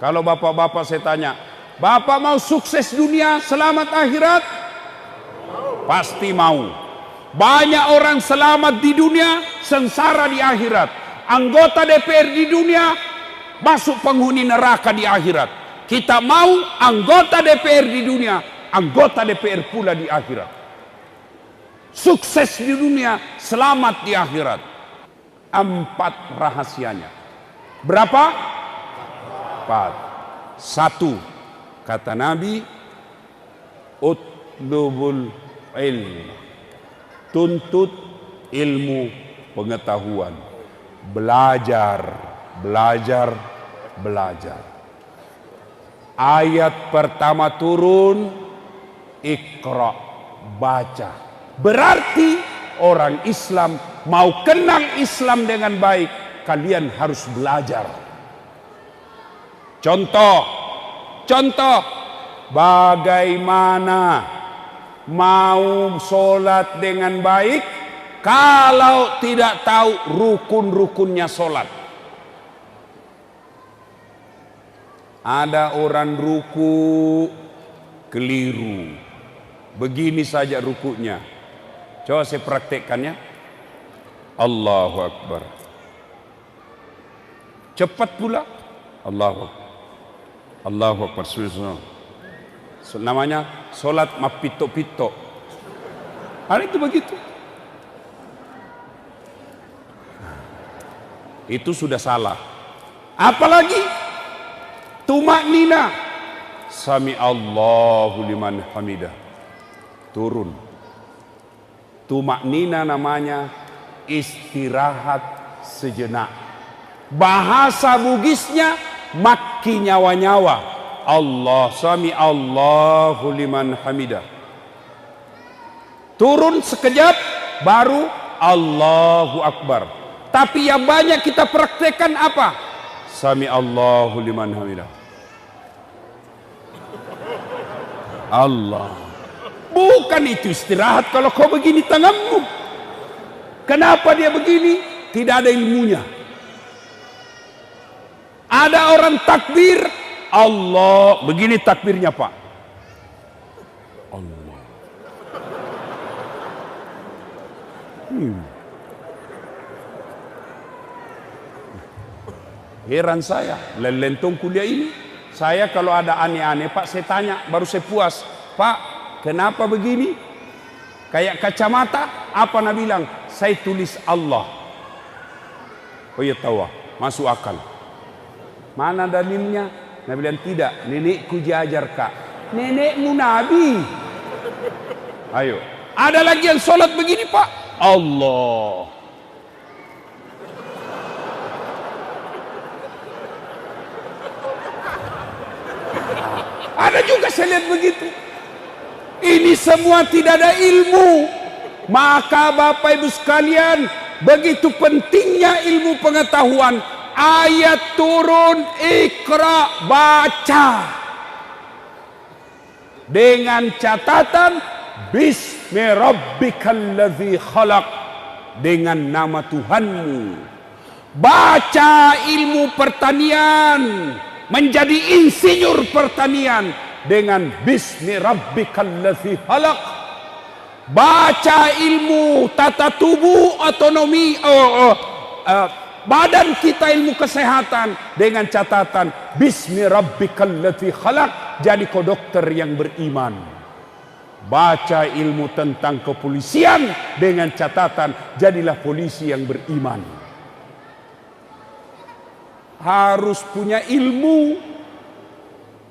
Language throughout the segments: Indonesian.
Kalau bapak-bapak saya tanya, bapak mau sukses dunia, selamat akhirat? Pasti mau. Banyak orang selamat di dunia, sengsara di akhirat. Anggota DPR di dunia, masuk penghuni neraka di akhirat. Kita mau anggota DPR di dunia, anggota DPR pula di akhirat. Sukses di dunia, selamat di akhirat. 4 rahasianya. Berapa? 4. 1, kata Nabi, utlubul ilm, tuntut ilmu pengetahuan, belajar. Ayat pertama turun, Iqra, baca. Berarti orang Islam mau kenal Islam dengan baik, kalian harus belajar. Contoh, bagaimana mau sholat dengan baik kalau tidak tahu rukun-rukunnya sholat? Ada orang ruku keliru, begini saja rukunya. Coba saya praktekkannya. Allahu Akbar. Cepat pula. Allahu Akbar. Namanya solat mapito-pito. Hari itu begitu. Itu sudah salah. Apalagi tumaknina. Sami Allahu liman hamidah. Turun. Tumaknina namanya istirahat sejenak. Bahasa Bugisnya maki nyawa-nyawa. Allah, sami Allahu liman hamidah. Turun sekejap, baru Allahu Akbar. Tapi yang banyak kita praktekkan apa? Sami Allahu liman hamidah. Allah. Bukan itu istirahat kalau kau begini tanganmu. Kenapa dia begini? Tidak ada ilmunya. Ada orang takbir, Allah, begini takbirnya Pak. Allah. Heran saya, lelentong kuliah ini. Saya kalau ada aneh-aneh Pak, saya tanya, baru saya puas. Pak, kenapa begini? Kayak kacamata, apa Nabi bilang? Saya tulis Allah. Oh iya tahu, masuk akal. Mana dalilnya? Nabi bilang tidak, nenekku diajar Kak. Nenekmu Nabi. Ayo. Ada lagi yang sholat begini Pak. Allah. Ada juga saya lihat begitu. Ini semua tidak ada ilmu. Maka Bapak Ibu sekalian, begitu pentingnya ilmu pengetahuan. Ayat turun, Iqra, baca. Dengan catatan, Bismi rabbikal ladzi khalaq, dengan nama Tuhanmu. Baca ilmu pertanian, menjadi insinyur pertanian dengan Bismi rabbikal ladzi khalaq. Baca ilmu tata tubuh, otonomi, badan kita, ilmu kesehatan dengan catatan Bismi rabbikal ladzi khalaq, jadi kau dokter yang beriman. Baca ilmu tentang kepolisian dengan catatan jadilah polisi yang beriman. Harus punya ilmu.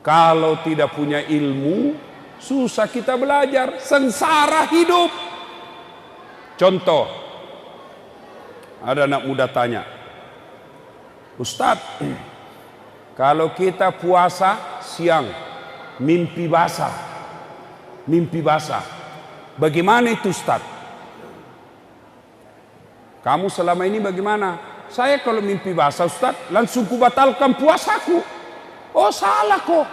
Kalau tidak punya ilmu, susah kita belajar, sengsara hidup. Contoh, ada anak muda tanya, Ustadz, kalau kita puasa siang, mimpi basah, bagaimana itu Ustadz? Kamu selama ini bagaimana? Saya kalau mimpi basah Ustadz, langsung kubatalkan puasaku. Oh salah kok.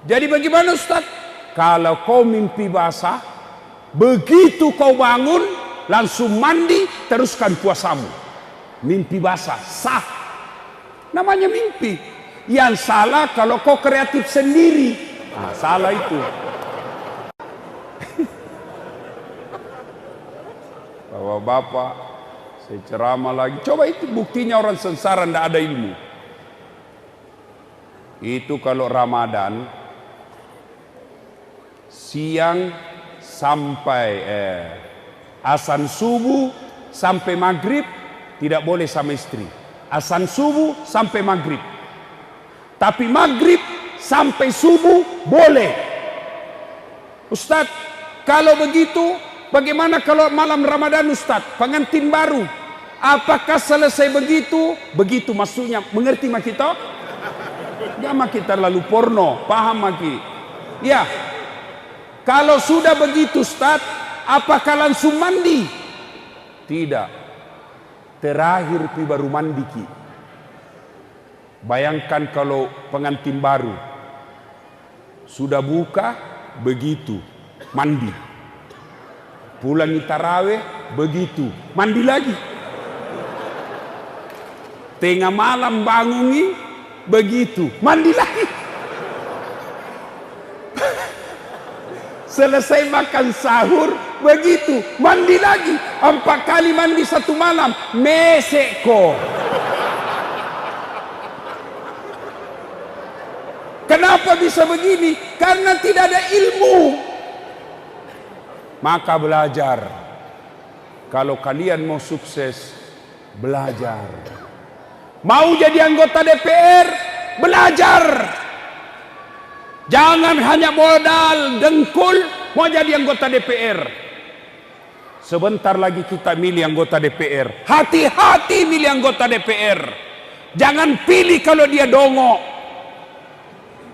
Jadi bagaimana Ustadz? Kalau kau mimpi basah, begitu kau bangun, langsung mandi, teruskan puasamu. Mimpi basah, sah. Namanya mimpi. Yang salah kalau kau kreatif sendiri. Nah, salah itu. Bapak-bapak, saya ceramah lagi. Coba itu buktinya orang sengsara tidak ada ilmu. Itu kalau Ramadan siang sampai azan subuh sampai maghrib tidak boleh sama istri. Azan subuh sampai maghrib. Tapi maghrib sampai subuh boleh. Ustadz, kalau begitu bagaimana kalau malam Ramadan Ustadz? Pengantin baru. Apakah selesai begitu? Begitu maksudnya. Mengerti mak kita? Jangan kita lalu porno. Paham maki? Ya. Kalau sudah begitu Ustadz, apakah langsung mandi? Tidak. Terakhir pi baru mandi ki. Bayangkan kalau pengantin baru sudah buka begitu mandi, pulang tarawih begitu mandi lagi, tengah malam bangungi begitu mandi lagi, selesai makan sahur begitu mandi lagi, 4 kali mandi satu malam. Meseko. Kenapa bisa begini? Karena tidak ada ilmu. Maka belajar. Kalau kalian mau sukses, belajar. Mau jadi anggota DPR, belajar. Jangan hanya modal dengkul mau jadi anggota DPR. Sebentar lagi kita milih anggota DPR. Hati-hati milih anggota DPR. Jangan pilih kalau dia dongo.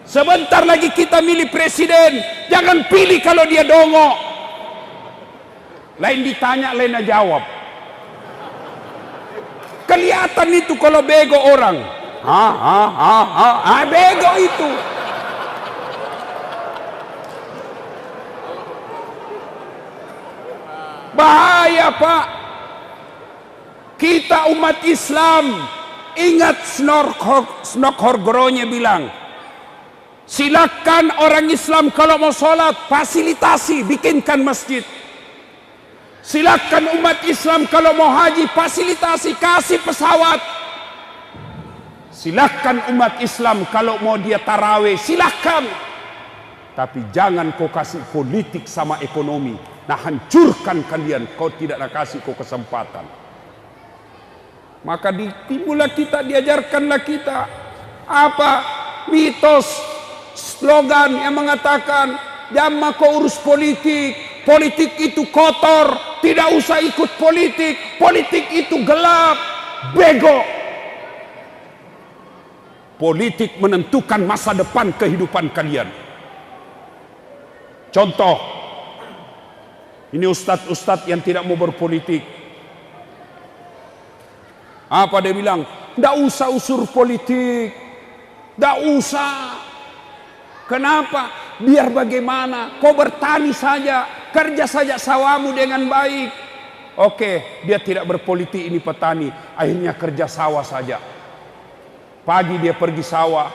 Sebentar lagi kita milih presiden, jangan pilih kalau dia dongo. Lain ditanya, lain jawab. Kelihatan itu kalau bego orang. Bego itu. Bahaya Pak. Kita umat Islam, ingat Snokhorgronya bilang, silakan orang Islam kalau mau sholat fasilitasi, bikinkan masjid. Silakan umat Islam kalau mau haji fasilitasi, kasih pesawat. Silakan umat Islam kalau mau dia tarawih, silakan. Tapi jangan kau kasih politik sama ekonomi. Nah, hancurkan kalian, kau tidak nak kasih kau kesempatan. Maka timbullah kita, diajarkanlah kita apa mitos, slogan yang mengatakan jangan kau urus politik, politik itu kotor, tidak usah ikut politik, politik itu gelap, bego. Politik menentukan masa depan kehidupan kalian. Contoh, ini ustadz-ustadz yang tidak mau berpolitik. Apa dia bilang? Tidak usah usur politik, tidak usah. Kenapa? Biar bagaimana? Kau bertani saja, kerja saja sawamu dengan baik. Oke, dia tidak berpolitik, ini petani, akhirnya kerja sawah saja. Pagi dia pergi sawah,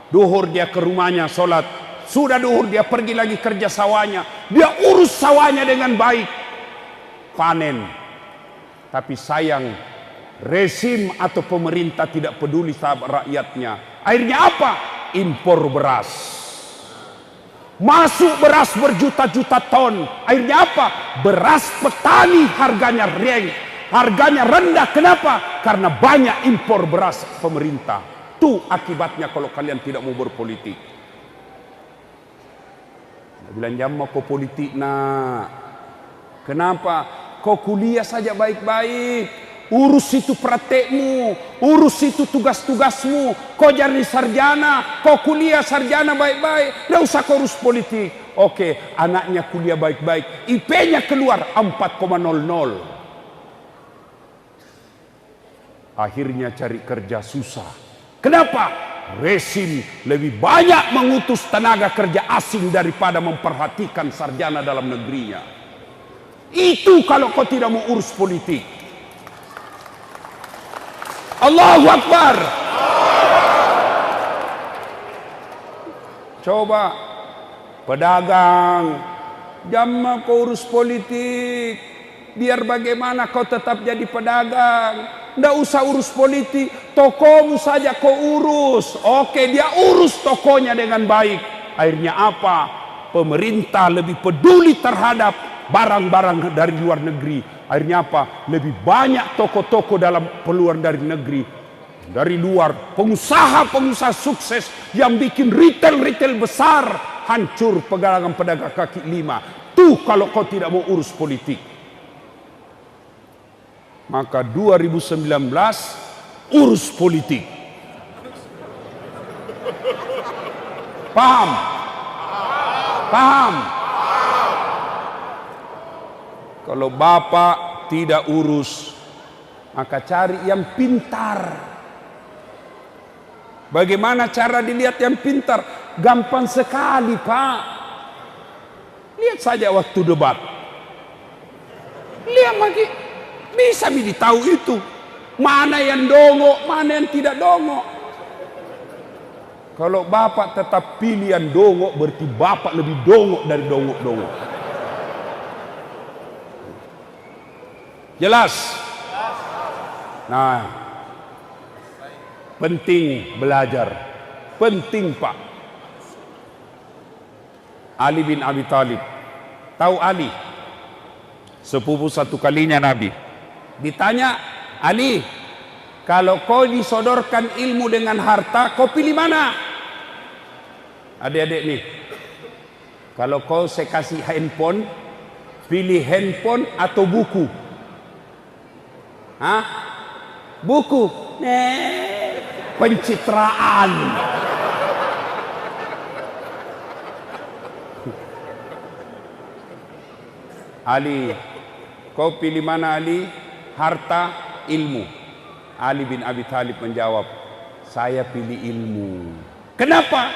duhur dia ke rumahnya sholat, sudah duhur dia pergi lagi kerja sawahnya, dia urus sawahnya dengan baik, panen. Tapi sayang, rezim atau pemerintah tidak peduli sama rakyatnya. Akhirnya apa? Impor beras. Masuk beras berjuta-juta ton. Akhirnya apa? Beras petani harganya rendah. Kenapa? Karena banyak impor beras pemerintah. Itu akibatnya kalau kalian tidak mau berpolitik. Bilang jangan kau politik nak. Kenapa? Kau kuliah saja baik-baik. Urus itu praktekmu, urus itu tugas-tugasmu. Kau jadi sarjana, kau kuliah sarjana baik-baik, tidak usah kau urus politik. Oke, anaknya kuliah baik-baik, IP-nya keluar 4,00. Akhirnya cari kerja susah. Kenapa? Rezim lebih banyak mengutus tenaga kerja asing daripada memperhatikan sarjana dalam negerinya. Itu kalau kau tidak mau urus politik. Allahu Akbar. Coba pedagang, jangan kau urus politik. Biar bagaimana kau tetap jadi pedagang. Nggak usah urus politik, tokomu saja kau urus. Oke, dia urus tokonya dengan baik. Akhirnya apa? Pemerintah lebih peduli terhadap barang-barang dari luar negeri. Akhirnya apa? Lebih banyak toko-toko dalam peluang dari negeri. Dari luar, pengusaha-pengusaha sukses yang bikin retail-retail besar, hancur pedagang-pedagang kaki lima. Tuh kalau kau tidak mau urus politik. Maka 2019 urus politik. Paham? Paham? Kalau Bapak tidak urus, maka cari yang pintar. Bagaimana cara dilihat yang pintar? Gampang sekali, Pak. Lihat saja waktu debat. Lihat lagi. Bisa tahu itu. Mana yang dongok, mana yang tidak dongok. Kalau Bapak tetap pilih yang dongok, berarti Bapak lebih dongok dari dongok-dongok. Jelas? Nah, penting belajar. Penting, Pak. Ali bin Abi Thalib. Tahu Ali? Sepupu satu kalinya Nabi. Ditanya, Ali, kalau kau disodorkan ilmu dengan harta, kau pilih mana? Adik-adik nih, kalau kau saya kasih handphone, pilih handphone atau buku? Hah? Buku? Pencitraan. Ali, kau pilih mana Ali? Harta, ilmu? Ali bin Abi Thalib menjawab, saya pilih ilmu. Kenapa?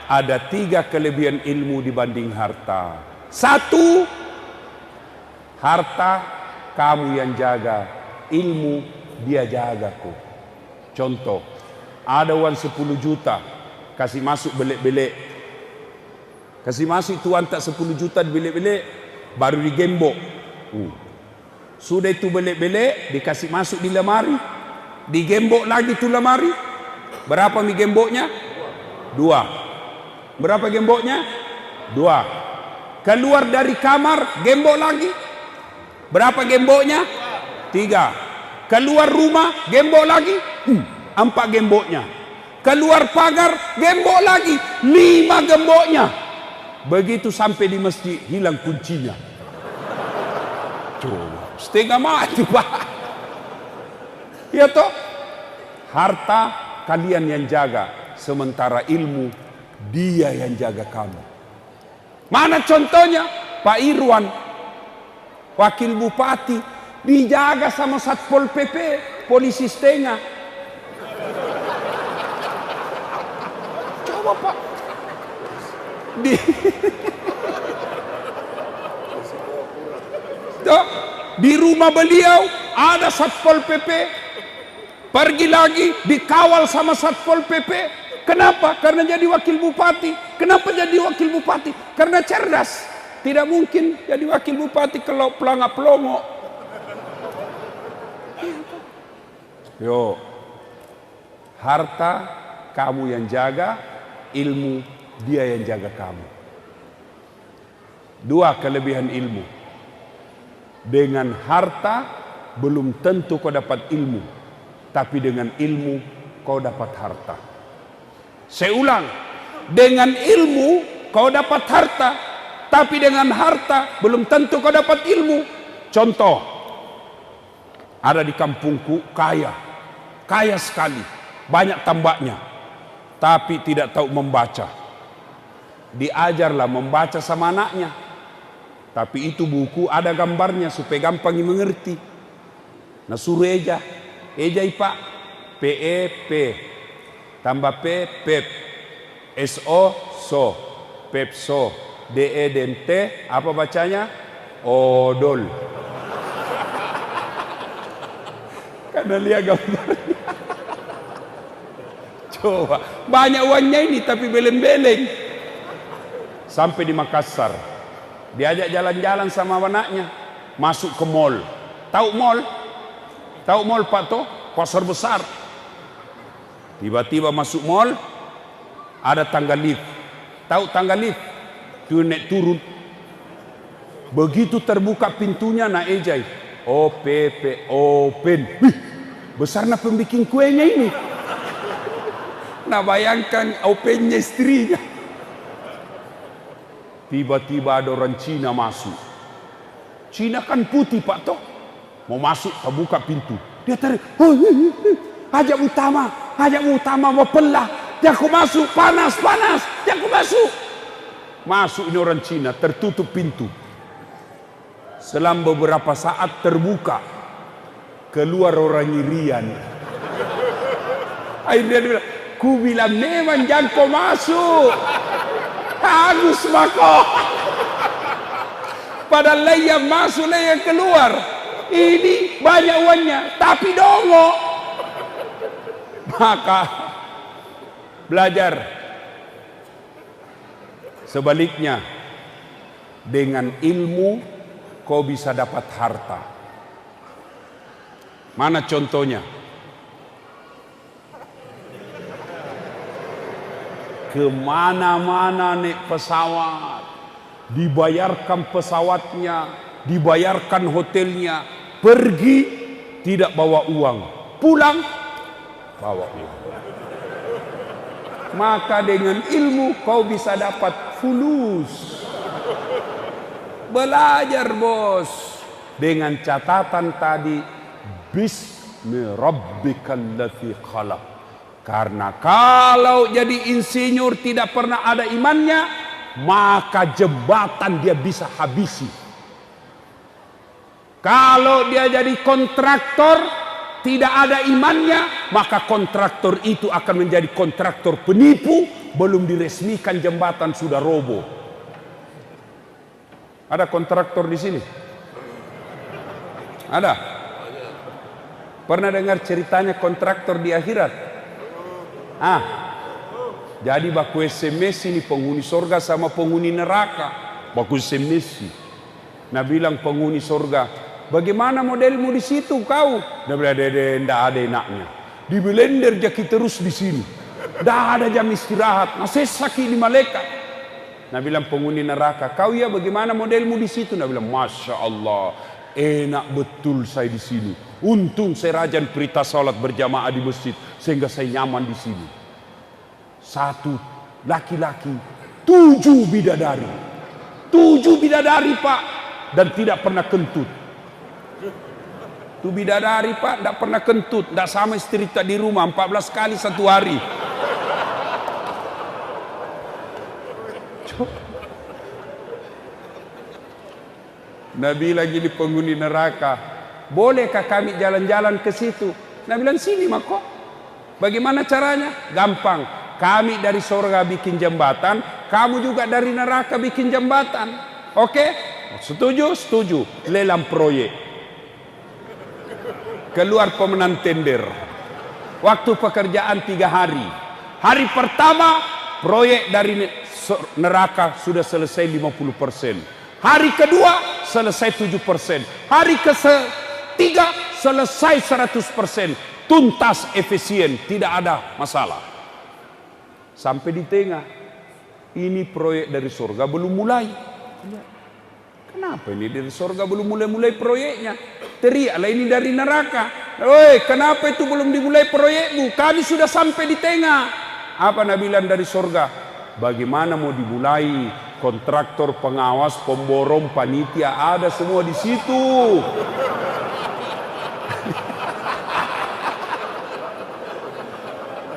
Ada 3 kelebihan ilmu dibanding harta. 1, harta kamu yang jaga, ilmu dia jaga kok. Contoh, ada uang 10 juta, kasih masuk belik-belik. Kasih masuk tuan tak 10 juta di belik-belik, baru digembok. Sudah itu belik-belik, dikasih masuk di lemari, digembok lagi tu lemari. Berapa mi gemboknya? 2. Berapa gemboknya? 2. Keluar dari kamar, gembok lagi. Berapa gemboknya? 3. Keluar rumah, gembok lagi. 4 gemboknya. Keluar pagar, gembok lagi. 5 gemboknya. Begitu sampai di masjid, hilang kuncinya. Coba, setengah mati, Pak. Ya toh? Harta kalian yang jaga, sementara ilmu dia yang jaga kamu. Mana contohnya? Pak Irwan, wakil bupati, dijaga sama Satpol PP, polisi setengah. Coba, Pak. Di rumah beliau ada Satpol PP. Pergi lagi dikawal sama Satpol PP. Kenapa? Karena jadi wakil bupati. Kenapa jadi wakil bupati? Karena cerdas. Tidak mungkin jadi wakil bupati kalau pelangap-pelongo. Yo, harta kamu yang jaga, ilmu dia yang jaga kamu. 2 kelebihan ilmu. Dengan harta belum tentu kau dapat ilmu, tapi dengan ilmu kau dapat harta. Saya ulang, dengan ilmu kau dapat harta, tapi dengan harta belum tentu kau dapat ilmu. Contoh, ada di kampungku kaya sekali, banyak tambaknya, tapi tidak tahu membaca. Diajarlah membaca sama anaknya, tapi itu buku ada gambarnya supaya gampang mengerti. Nah suruh eja Pak, PEP tambah P, PEP, SO, SO, PEPSO, DE dan T, apa bacanya? Odol. Karena lihat gambarnya. Coba, banyak uangnya ini tapi beleng-beleng. Sampai di Makassar, diajak jalan-jalan sama anaknya, masuk ke mall. Tahu mall? Tahu mall Pak toh? Pasar besar. Tiba-tiba masuk mall, ada tangga lift. Tahu tangga lift? Tuh naik turun. Begitu terbuka pintunya nak ejai. OPP, open. Wih, besarnya pembikin kuenya ini. Nah bayangkan opennya istrinya. Tiba-tiba ada orang Cina masuk. Cina kan putih Pak toh. Mau masuk, terbuka pintu. Dia tarik, hajat utama mau pelah. Dia aku masuk, panas. Dia aku masuk. Masuk ini orang Cina, tertutup pintu. Selang beberapa saat terbuka. Keluar orang Irian. Akhirnya dia bilang, ku bilang memang jangan kau masuk. Agus mako. Padahal yang masuk, yang keluar. Ini banyak uangnya, tapi dongo. Maka belajar. Sebaliknya, dengan ilmu kau bisa dapat harta. Mana contohnya? Kemana-mana naik pesawat, dibayarkan pesawatnya, dibayarkan hotelnya, pergi tidak bawa uang, pulang bawa uang. Maka dengan ilmu kau bisa dapat fulus. Belajar bos, dengan catatan tadi, bismi rabbikal ladzi khalaq. Karena kalau jadi insinyur tidak pernah ada imannya, maka jembatan dia bisa habisi. Kalau dia jadi kontraktor tidak ada imannya, maka kontraktor itu akan menjadi kontraktor penipu. Belum diresmikan jembatan sudah roboh. Ada kontraktor di sini? Ada? Pernah dengar ceritanya kontraktor di akhirat? Jadi baku SMS ini penghuni surga sama penghuni neraka. Baku SMS. Nah bilang penghuni surga, bagaimana modelmu di situ kau? Dia bilang, tidak ada enaknya. Di blender jaki terus di sini. Tidak ada jam istirahat. Masih sakit di malaikat. Nah bilang penghuni neraka, kau ya bagaimana modelmu di situ? Nah bilang, masya Allah, enak betul saya di sini. Untung saya rajin perintah salat berjamaah di masjid sehingga saya nyaman di sini. 1 laki-laki, 7 bidadari. 7 bidadari Pak, dan tidak pernah kentut. 7 bidadari Pak, tidak pernah kentut, tidak sama istri tak di rumah 14 kali 1 hari. Nabi lagi di penghuni neraka, bolehkah kami jalan-jalan ke situ? Nabi bilang, sini mako. Bagaimana caranya? Gampang. Kami dari surga bikin jembatan, kamu juga dari neraka bikin jembatan. Oke? Setuju? Setuju. Lelang proyek. Keluar pemenang tender. Waktu pekerjaan 3 hari. Hari pertama, proyek dari neraka sudah selesai 50%. Hari kedua selesai 7%. Hari ketiga selesai 100%. Tuntas, efisien, tidak ada masalah. Sampai di tengah, ini proyek dari surga belum mulai. Kenapa ini dari surga belum mulai proyeknya? Teriaklah ini dari neraka. Woi, kenapa itu belum dimulai proyekmu? Kami sudah sampai di tengah. Apa Nabi bilang dari surga? Bagaimana mau dimulai? Kontraktor, pengawas, pemborong, panitia ada semua di situ.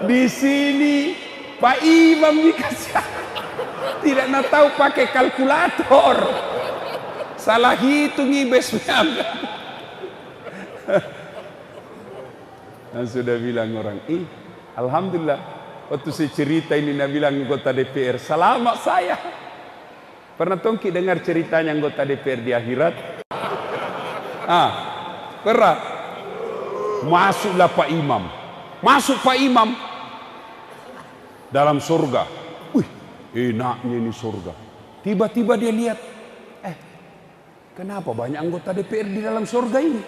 Di sini Pak Imam dikasih tidak nak tahu pakai kalkulator, salah hitung ibesnya. Dan sudah bilang orang, alhamdulillah waktu saya cerita ini Nabi bilang anggota DPR, selamat saya. Pernah tongki dengar ceritanya anggota DPR di akhirat? Pernah. Masuklah Pak Imam. Masuk Pak Imam dalam surga. Wih, enaknya ini surga. Tiba-tiba dia lihat, kenapa banyak anggota DPR di dalam surga ini?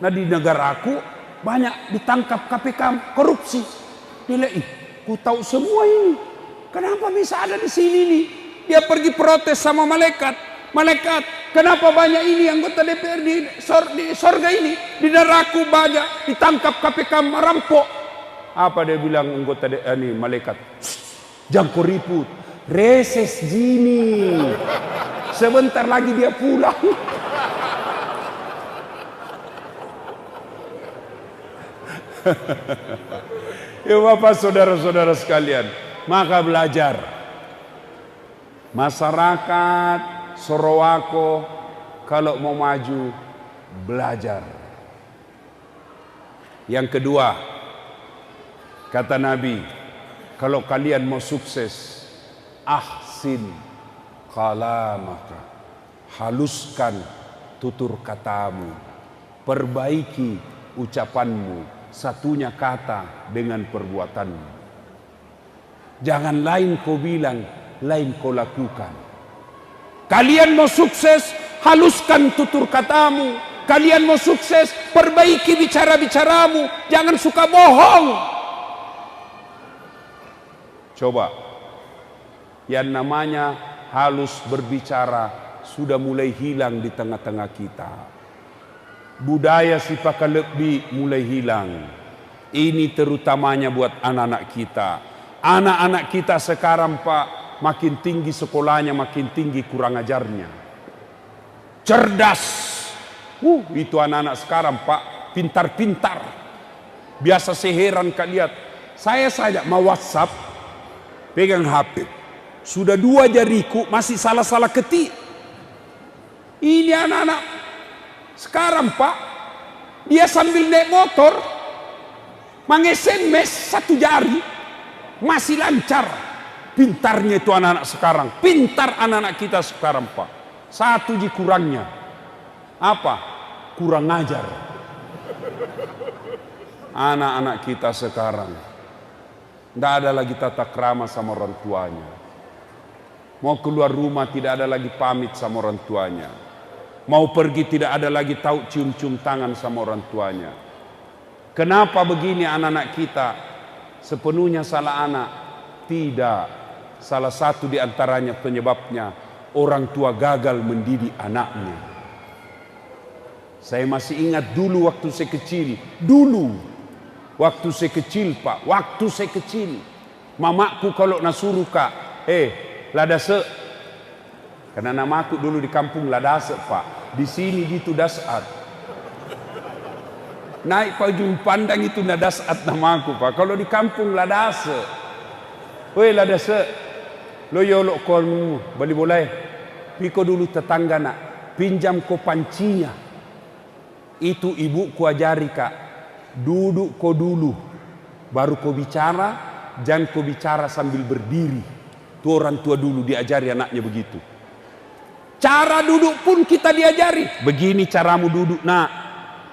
Nah di negaraku banyak ditangkap KPK korupsi. Dia lihat, ku tahu semua ini. Kenapa bisa ada di sini nih? Dia pergi protes sama malaikat. Malaikat, kenapa banyak ini anggota DPR di surga ini? Di neraka banyak ditangkap KPK merampok. Apa dia bilang anggota ini malaikat? Jangan kau ribut. Reses gini. Sebentar lagi dia pulang. Ya Bapak saudara-saudara sekalian, maka belajar. Masyarakat Sorowako kalau mau maju, belajar. Yang kedua, kata Nabi, kalau kalian mau sukses, ahsin kalamaka, haluskan tutur katamu, perbaiki ucapanmu, satunya kata dengan perbuatanmu. Jangan lain kau bilang, lain kau lakukan. Kalian mau sukses, haluskan tutur katamu. Kalian mau sukses, perbaiki bicara-bicaramu. Jangan suka bohong. Coba, yang namanya halus berbicara sudah mulai hilang di tengah-tengah kita. Budaya sifat lebih mulai hilang. Ini terutamanya buat anak-anak kita. Anak-anak kita sekarang Pak, makin tinggi sekolahnya, makin tinggi kurang ajarnya. Cerdas. Itu anak-anak sekarang Pak, pintar-pintar. Biasa saya heran Kak lihat. Saya saja mau WhatsApp, pegang HP. Sudah 2 jariku masih salah-salah ketik. Ini anak-anak sekarang Pak, dia sambil naik motor, meng-SMS 1 jari, masih lancar. Pintarnya itu anak-anak sekarang. Pintar anak-anak kita sekarang Pak. Satu ji kurangnya. Apa? Kurang ajar. Anak-anak kita sekarang tidak ada lagi tata krama sama orang tuanya. Mau keluar rumah tidak ada lagi pamit sama orang tuanya. Mau pergi tidak ada lagi tahu cium-cium tangan sama orang tuanya. Kenapa begini anak-anak kita? Sepenuhnya salah anak? Tidak. Salah satu di antaranya penyebabnya orang tua gagal mendidik anaknya. Saya masih ingat dulu waktu saya kecil. Dulu waktu saya kecil Pak, waktu saya kecil, mamaku kalau nasuruh Kak, ladase. Karena namaku dulu di kampung Ladase Pak. Di sini gitu Dasat. Naik Ujung Pandang itu Nadasat namaku Pak. Kalau di kampung Ladase. Woi Ladase, lo yolok kon bali boleh. Piko dulu tetangga nak, pinjam ko pancinya. Itu ibuku ajari Kak. Duduk ko dulu, baru ko bicara, jangan ko bicara sambil berdiri. Tuh orang tua dulu diajari anaknya begitu. Cara duduk pun kita diajari. Begini caramu duduk nak.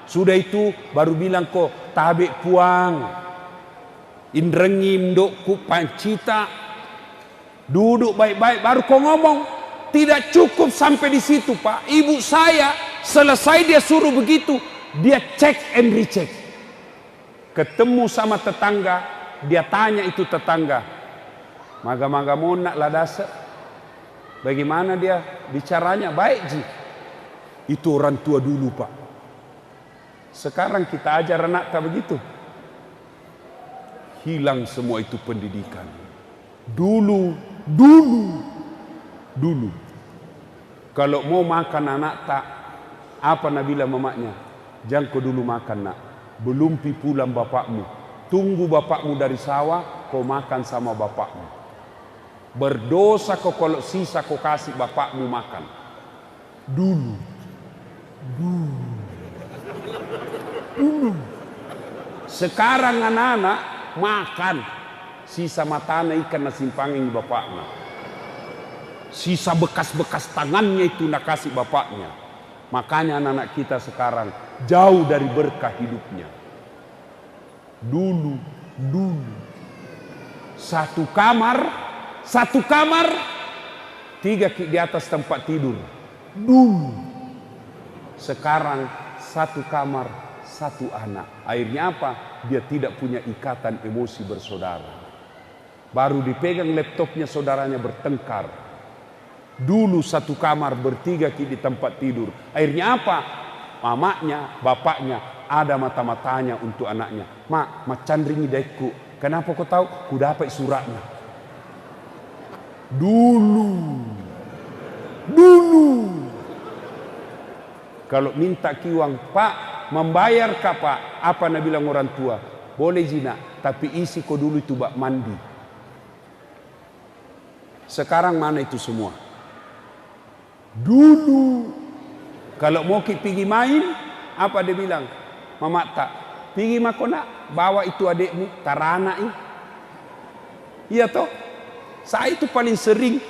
Sudah itu baru bilang kok tabe puang. Indrengim dokku pancita. Duduk baik-baik baru kau ngomong. Tidak cukup sampai di situ Pak. Ibu saya selesai dia suruh begitu, dia cek and recheck. Ketemu sama tetangga, dia tanya itu tetangga, maga-maga mau nak Ladase, bagaimana dia bicaranya? Baik ji. Itu orang tua dulu Pak. Sekarang kita ajar anak tak begitu. Hilang semua itu pendidikan. Dulu. Kalau mau makan anak tak, apa Nabi bilang mamaknya? Jangan kau dulu makan nak. Belum pi pulang bapakmu. Tunggu bapakmu dari sawah, kau makan sama bapakmu. Berdosa kau kalau sisa kau kasih bapakmu makan. Dulu. Sekarang anak-anak makan. Sisa matana ikan na simpangin bapaknya. Sisa bekas-bekas tangannya itu nak kasih bapaknya. Makanya anak-anak kita sekarang jauh dari berkah hidupnya. Dulu. Satu kamar 3 di atas tempat tidur. Dulu. Sekarang 1 kamar, 1 anak. Akhirnya apa? Dia tidak punya ikatan emosi bersaudara. Baru dipegang laptopnya, saudaranya bertengkar. Dulu 1 kamar, bertiga di tempat tidur. Akhirnya apa? Mamanya, bapaknya ada mata-matanya untuk anaknya. Mak candringi deku. Kenapa kau tahu? Ku dapat suratnya. Dulu. Kalau minta kiwang, Pak, membayar kah Pak? Apa nak bilang orang tua? Boleh Jina, tapi isi kau dulu itu bak mandi. Sekarang mana itu semua? Dulu. Kalau mau pergi main, apa dia bilang? Mama tak, pergi makona, bawa itu adikmu, tarana ini. Iya toh? Saya itu paling sering.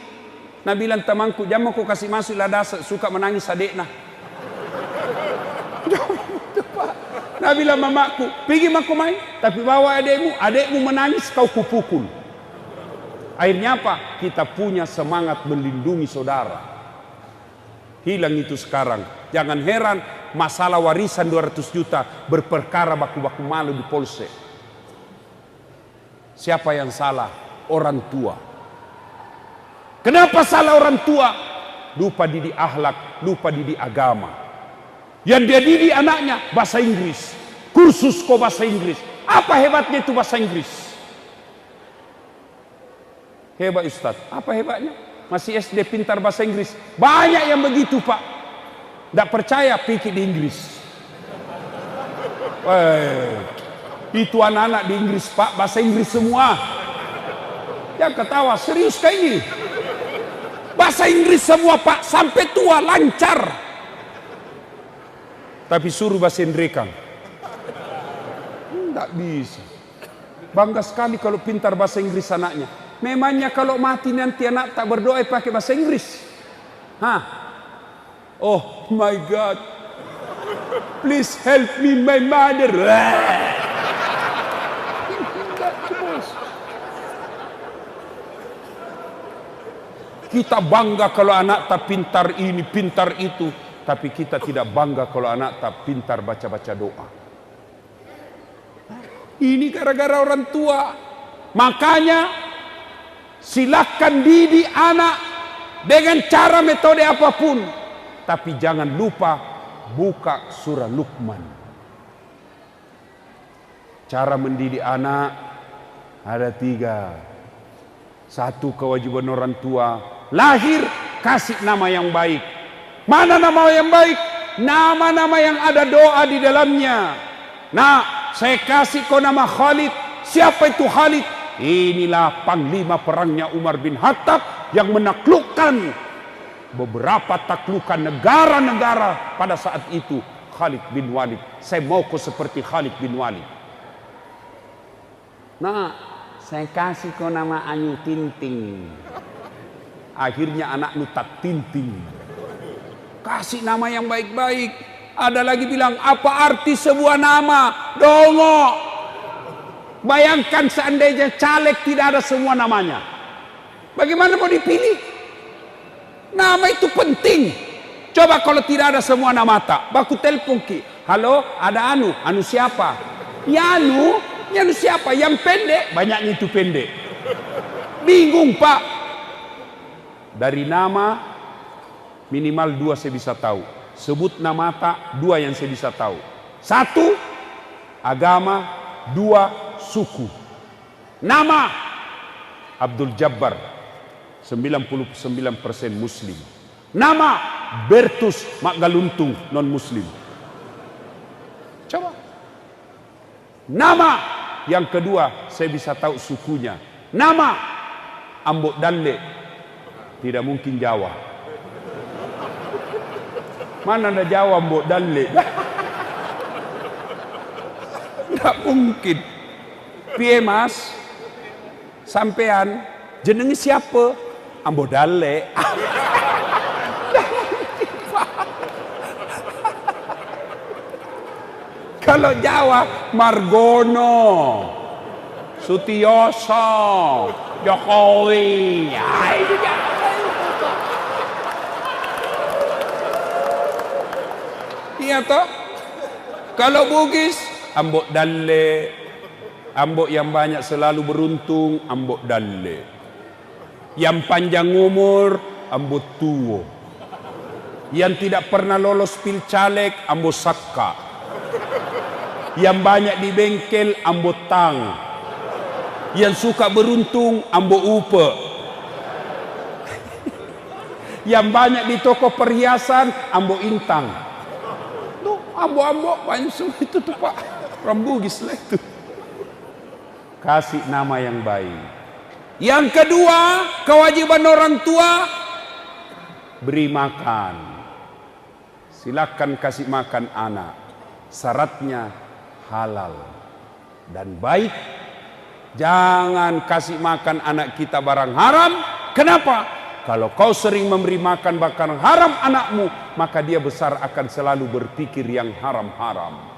Nah bilang temanku, jangan aku kasih masuk lada, suka menangis adiknya. Nah bilang mamaku, pergi maku main, tapi bawa adikmu menangis, kau kupukul. Akhirnya apa? Kita punya semangat melindungi saudara. Hilang itu sekarang. Jangan heran masalah warisan 200 juta berperkara baku-baku malu di polsek. Siapa yang salah? Orang tua. Kenapa salah orang tua? Lupa didik akhlak, lupa didik agama. Yang dia didik anaknya bahasa Inggris. Kursus kok bahasa Inggris. Apa hebatnya itu bahasa Inggris? Hebat Ustaz. Apa hebatnya? Masih SD pintar bahasa Inggris. Banyak yang begitu Pak. Tidak percaya pikir di Inggris. Itu anak-anak di Inggris Pak, bahasa Inggris semua. Yang ketawa, serius kayak ini. Bahasa Inggris semua Pak, sampai tua lancar. Tapi suruh bahasa Indrekang. Tidak bisa. Bangga sekali kalau pintar bahasa Inggris anaknya. Memangnya kalau mati nanti anak tak berdoa pakai bahasa Inggris? Hah? Oh my God. Please help me my mother. Kita bangga kalau anak tak pintar ini, pintar itu. Tapi kita tidak bangga kalau anak tak pintar baca-baca doa. Ini gara-gara orang tua. Makanya silakan didik anak dengan cara metode apapun. Tapi jangan lupa buka surah Luqman. Cara mendidik anak ada 3. 1, kewajiban orang tua. Lahir, kasih nama yang baik. Mana nama yang baik? Nama-nama yang ada doa di dalamnya. Nah, saya kasih kau nama Khalid. Siapa itu Khalid? Inilah panglima perangnya Umar bin Khattab yang menaklukkan beberapa taklukan negara-negara pada saat itu. Khalid bin Walid. Saya mau kau seperti Khalid bin Walid. Nah, saya kasih kau nama Ayu Tinting. Akhirnya anakmu tak tinting. Kasih nama yang baik-baik. Ada lagi bilang, apa arti sebuah nama? Dongo. Bayangkan seandainya caleg tidak ada semua namanya. Bagaimana mau dipilih? Nama itu penting. Coba kalau tidak ada semua nama tak. Baku telepon ki. Halo, ada Anu. Anu siapa? Ya Anu siapa? Yang pendek. Banyaknya itu pendek. Bingung Pak. Dari nama minimal 2 saya bisa tahu. Sebut nama tak 2 yang saya bisa tahu. 1 agama, 2 suku. Nama Abdul Jabbar 99% Muslim. Nama Bertus Magaluntung non Muslim. Coba. Nama yang kedua saya bisa tahu sukunya. Nama Ambok Dalle. Tidak mungkin Jawa. Mana ada Jawa Ambok Dalle? Tidak mungkin. Piye Mas? Sampean jenenge siapa? Ambok Dalle. Kalau Jawa Margono, Sutioso, Jokowi. Ya, itu Jawa. ya toh. Kalau Bugis, ambok dalle. Ambok yang banyak selalu beruntung, ambok dalle. Yang panjang umur, ambok tuo. Yang tidak pernah lolos pilcaleg, ambok sakka. Yang banyak di bengkel, ambok tang. Yang suka beruntung, ambok upe. Yang banyak di toko perhiasan, ambok intang. Tuh, ambok-ambok banyak semua itu tuh Pak. Orang Bugis lah itu. Kasih nama yang baik. Yang kedua, kewajiban orang tua, beri makan. Silakan kasih makan anak. Syaratnya halal dan baik. Jangan kasih makan anak kita barang haram. Kenapa? Kalau kau sering memberi makan barang haram anakmu, maka dia besar akan selalu berpikir yang haram-haram.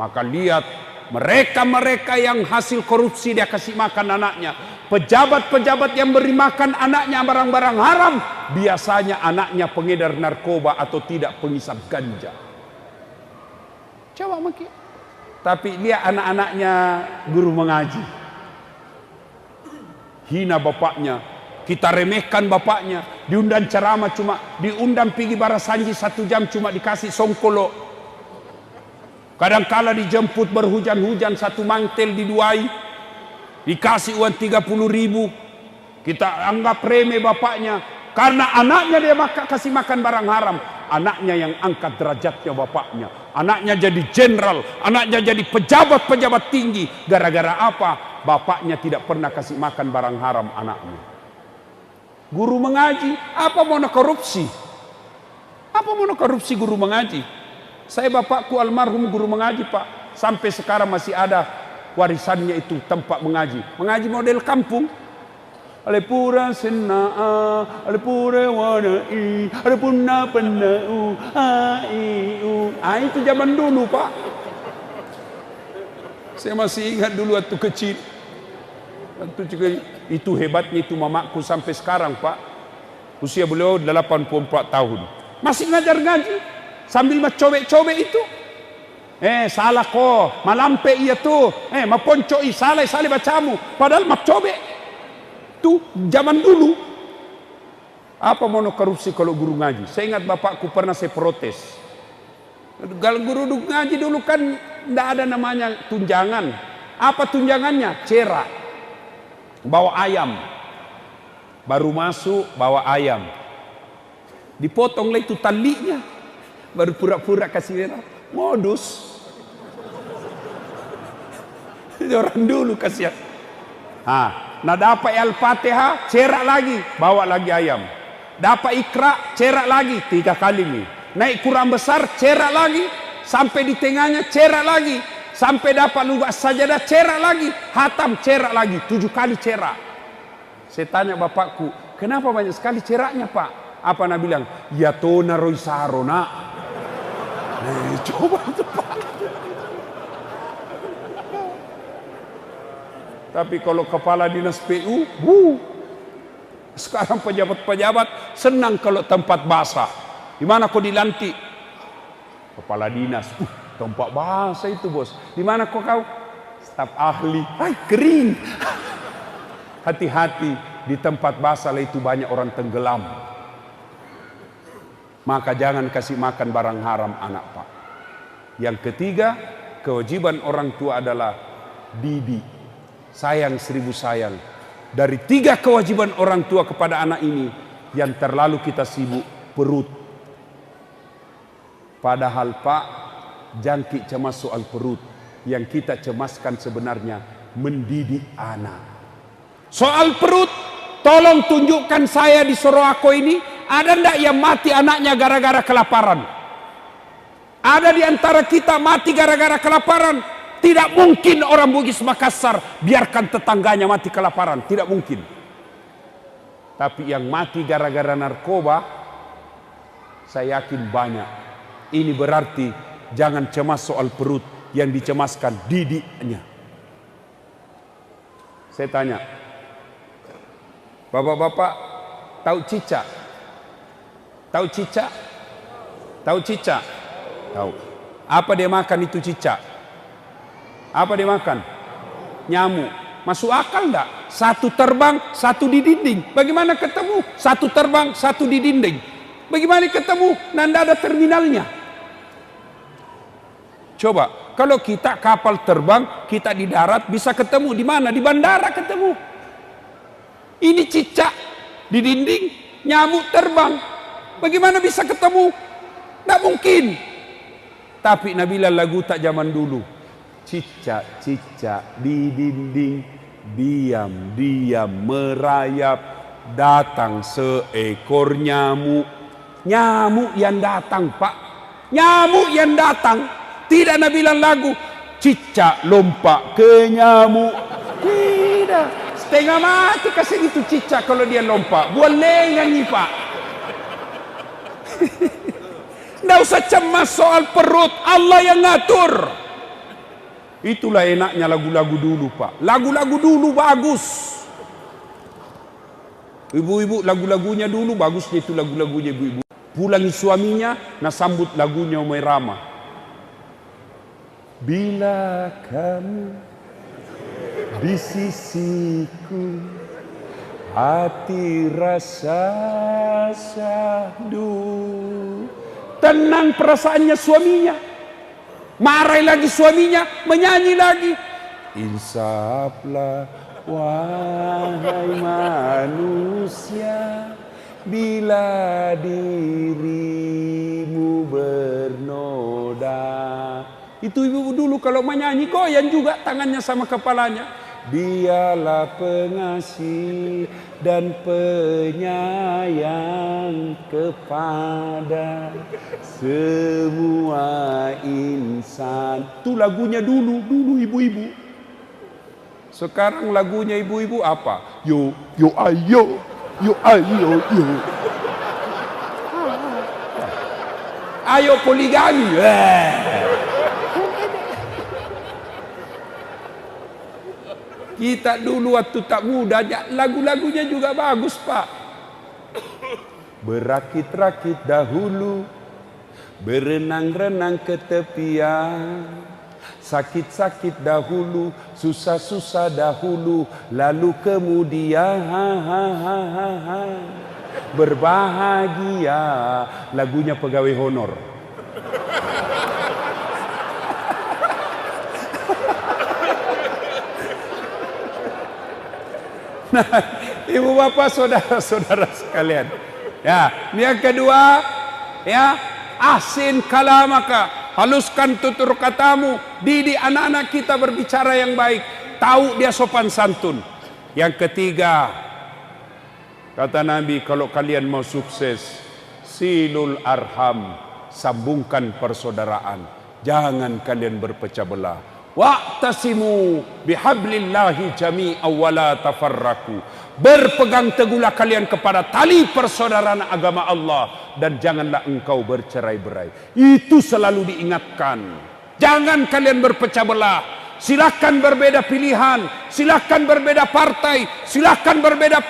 Maka lihat mereka-mereka yang hasil korupsi dia kasih makan anaknya. Pejabat-pejabat yang beri makan anaknya barang-barang haram, biasanya anaknya pengedar narkoba atau tidak pengisap ganja. Coba makin. Tapi lihat anak-anaknya guru mengaji. Hina bapaknya, kita remehkan bapaknya, diundang ceramah cuma diundang pergi barasanji 1 jam cuma dikasih songkolo. Kadang-kala dijemput berhujan-hujan 1 mantel diduai, dikasih uang 30.000. Kita anggap remeh bapaknya karena anaknya dia kasih makan barang haram. Anaknya yang angkat derajatnya bapaknya. Anaknya jadi jenderal, anaknya jadi pejabat-pejabat tinggi. Gara-gara apa? Bapaknya tidak pernah kasih makan barang haram anaknya. Guru mengaji, apa mau korupsi? Apa mau korupsi guru mengaji? Saya bapakku almarhum guru mengaji Pak. Sampai sekarang masih ada warisannya itu tempat mengaji. Mengaji model kampung. Alepura senaa, alepura wanai, alepuna penau, aiu. Itu zaman dulu Pak. Saya masih ingat dulu waktu kecil. Itu hebatnya itu mamaku sampai sekarang Pak. Usia beliau 84 tahun. Masih ngajar ngaji. Sambil macobek-cobek itu. Salah kok. Malampe iya tuh. Maponcoi salah bacamu. Padahal macobek. Itu zaman dulu. Apa mau korupsi kalau guru ngaji? Saya ingat bapakku pernah saya protes. Kalau guru ngaji dulu kan tidak ada namanya tunjangan. Apa tunjangannya? Cerak. Bawa ayam. Baru masuk bawa ayam. Dipotonglah itu talinya. Baru pura-pura kasih merah. Modus. Itu orang dulu kasihan. Nah dapat Al-Fatihah, cerak lagi, bawa lagi ayam. Dapat Iqra, cerak lagi 3 kali nih. Naik Quran besar, cerak lagi. Sampai di tengahnya, cerak lagi. Sampai dapat lugas sajadah, cerak lagi. Hatam, cerak lagi, 7 kali cerak. Saya tanya bapakku, kenapa banyak sekali ceraknya Pak? Apa nak bilang? Ya tona roi sarona. Coba itu Pak. Tapi kalau kepala dinas PU, sekarang pejabat-pejabat senang kalau tempat basah. Di mana kau dilantik? Kepala dinas. Tempat basah itu bos. Di mana kau? Staf ahli. Kering. Hati-hati di tempat basah itu banyak orang tenggelam. Maka jangan kasih makan barang haram anak Pak. Yang ketiga, kewajiban orang tua adalah didik. Sayang 1000 sayang. Dari 3 kewajiban orang tua kepada anak ini, yang terlalu kita sibuk perut. Padahal Pak, jangkik cemas soal perut. Yang kita cemaskan sebenarnya mendidik anak. Soal perut, tolong tunjukkan saya di Sorowako ini, ada ndak yang mati anaknya gara-gara kelaparan? Ada di antara kita mati gara-gara kelaparan? Tidak mungkin orang Bugis Makassar biarkan tetangganya mati kelaparan. Tidak mungkin. Tapi yang mati gara-gara narkoba, saya yakin banyak. Ini berarti jangan cemas soal perut, yang dicemaskan didiknya. Saya tanya, bapak-bapak tahu cicak? Tahu cicak? Tahu cicak? Tahu. Apa dia makan itu cicak? Apa dia makan? Nyamuk. Masuk akal enggak? Satu terbang, satu di dinding. Bagaimana ketemu? Satu terbang, satu di dinding. Bagaimana ketemu? Nanda ada terminalnya. Coba, kalau kita kapal terbang, kita di darat bisa ketemu di mana? Di bandara ketemu. Ini cicak di dinding, nyamuk terbang. Bagaimana bisa ketemu? Tidak mungkin. Tapi Nabila lagu tak zaman dulu. Cicak-cicak di dinding, diam-diam merayap, datang seekor nyamuk. Nyamuk yang datang, Pak. Nyamuk yang datang. Tidak Nabila lagu, cicak lompat ke nyamuk. Tidak. Setengah mati kasih itu cicak kalau dia lompat. Boleh nyanyi, Pak. Tidak usah cemas soal perut, Allah yang ngatur. Itulah enaknya lagu-lagu dulu, Pak. Lagu-lagu dulu bagus. Ibu-ibu lagu-lagunya dulu bagusnya itu lagu-lagunya ibu-ibu. Pulangi suaminya, nah sambut lagunya Umay Rama. Bila kamu di sisiku, hati rasa syahdu. Tenang perasaannya suaminya. Marah lagi suaminya, menyanyi lagi. Insaflah wahai manusia, bila dirimu bernoda. Itu ibu dulu kalau menyanyi goyang juga tangannya sama kepalanya. Dialah pengasih dan penyayang kepada semua insan. Itu lagunya dulu ibu-ibu. Sekarang lagunya ibu-ibu apa? Yo ayo, yo ayo, yo. Ayo poligami. Kita dulu waktu tak muda, lagu-lagunya juga bagus, Pak. Berakit-rakit dahulu, berenang-renang ke tepian. Sakit-sakit dahulu, susah-susah dahulu, lalu kemudian berbahagia. Lagunya pegawai honor. Nah, ibu bapak saudara-saudara sekalian. Ya, yang kedua, ya, ahsin kalamaka, haluskan tutur katamu, didik anak-anak kita berbicara yang baik, tahu dia sopan santun. Yang ketiga, kata Nabi, kalau kalian mau sukses, silul arham, sambungkan persaudaraan, jangan kalian berpecah belah. Wa'tasimu bihablillahi jami'an wa la tafarraku. Berpegang teguhlah kalian kepada tali persaudaraan agama Allah dan janganlah engkau bercerai-berai. Itu selalu diingatkan. Jangan kalian berpecah belah. Silakan berbeda pilihan, silakan berbeda partai, silakan berbeda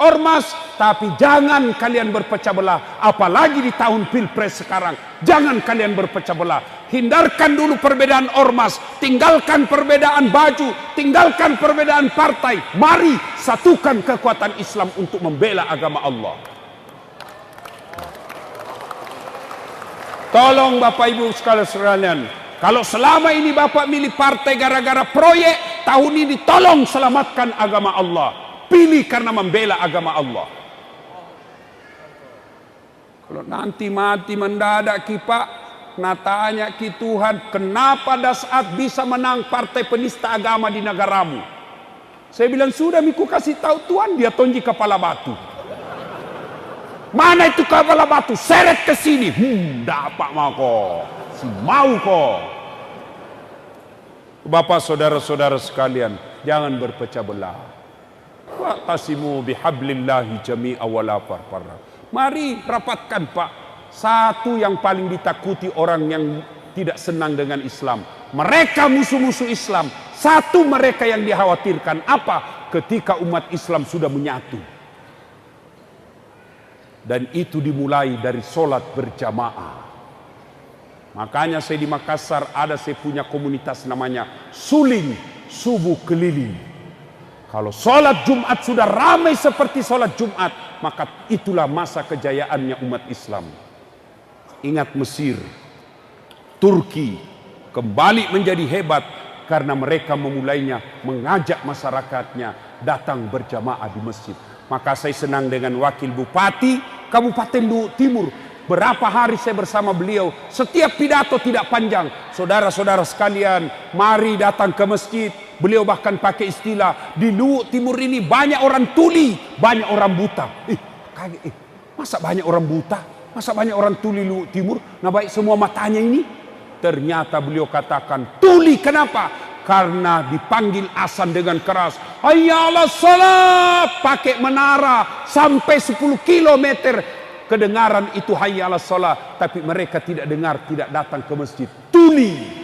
ormas, tapi jangan kalian berpecah belah. Apalagi di tahun pilpres sekarang, jangan kalian berpecah belah. Hindarkan dulu perbedaan ormas, tinggalkan perbedaan baju, tinggalkan perbedaan partai. Mari satukan kekuatan Islam untuk membela agama Allah. Tolong Bapak Ibu sekalian, kalau selama ini Bapak milih partai gara-gara proyek, tahun ini tolong selamatkan agama Allah. Pilih karena membela agama Allah. Kalau nanti mati mendadak Pak, nah tanya ki Tuhan, kenapa pada saat bisa menang partai penista agama di negaramu? Saya bilang sudah miku kasih tahu Tuhan, dia tonji kepala batu. Mana itu kepala batu? Seret ke sini. Dapat mau kok. Si mau kok. Bapak saudara-saudara sekalian, jangan berpecah belah. Wa'tasimu bihablillahi jami'an wa la tafarraqu. Mari rapatkan Pak. Satu yang paling ditakuti orang yang tidak senang dengan Islam. Mereka musuh-musuh Islam. Satu mereka yang dikhawatirkan apa? Ketika umat Islam sudah menyatu. Dan itu dimulai dari sholat berjamaah. Makanya saya di Makassar ada saya punya komunitas namanya Suling Subuh Keliling. Kalau sholat Jumat sudah ramai seperti sholat Jumat, maka itulah masa kejayaannya umat Islam. Ingat Mesir, Turki kembali menjadi hebat karena mereka memulainya mengajak masyarakatnya datang berjamaah di masjid. Maka saya senang dengan Wakil Bupati Kabupaten Luwu Timur. Berapa hari saya bersama beliau, setiap pidato tidak panjang. Saudara-saudara sekalian, mari datang ke masjid. Beliau bahkan pakai istilah, di Luwu Timur ini banyak orang tuli, banyak orang buta. Masa banyak orang buta? Masa banyak orang tuli Luwu Timur? Nah baik semua matanya ini? Ternyata beliau katakan, tuli kenapa? Karena dipanggil azan dengan keras. Hayya 'alas shalah, pakai menara sampai 10 kilometer. Kedengaran itu hayya 'alas shalah, tapi mereka tidak dengar, tidak datang ke masjid. Tuli.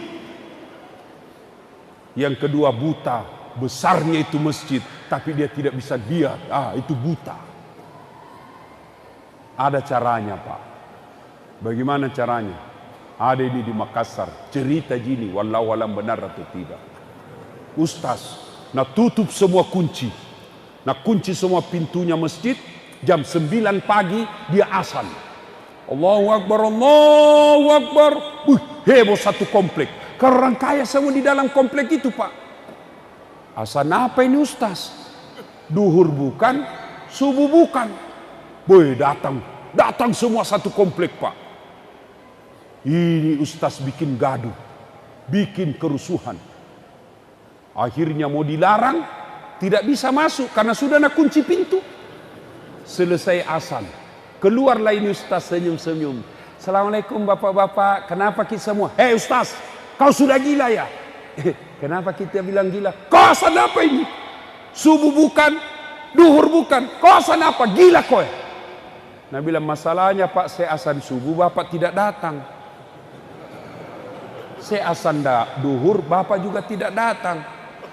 Yang kedua buta, besarnya itu masjid, tapi dia tidak bisa lihat. Itu buta. Ada caranya, Pak. Bagaimana caranya? Ada ini di Makassar, cerita gini, wallahu alam benar atau tidak. Ustaz, tutup semua kunci. Kunci semua pintunya masjid, jam 9 pagi dia azan. Allahu Akbar, Allahu Akbar. Heboh satu komplek. Kalau orang kaya semua di dalam komplek itu, Pak. Azan apa ini Ustaz? Duhur bukan, subuh bukan. Datang semua satu komplek, Pak. Ini Ustaz bikin gaduh, bikin kerusuhan. Akhirnya mau dilarang, tidak bisa masuk karena sudah nak kunci pintu. Selesai azan, keluarlah ini Ustaz senyum-senyum. Assalamualaikum bapak-bapak, kenapa kita semua? Hei Ustaz, kau sudah gila ya? Kenapa kita bilang gila? Kau azan apa ini? Subuh bukan, duhur bukan, kau azan apa? Gila kau ya? Nah bilang masalahnya Pak, saya azan subuh, bapak tidak datang. Saya azan duhur, bapak juga tidak datang.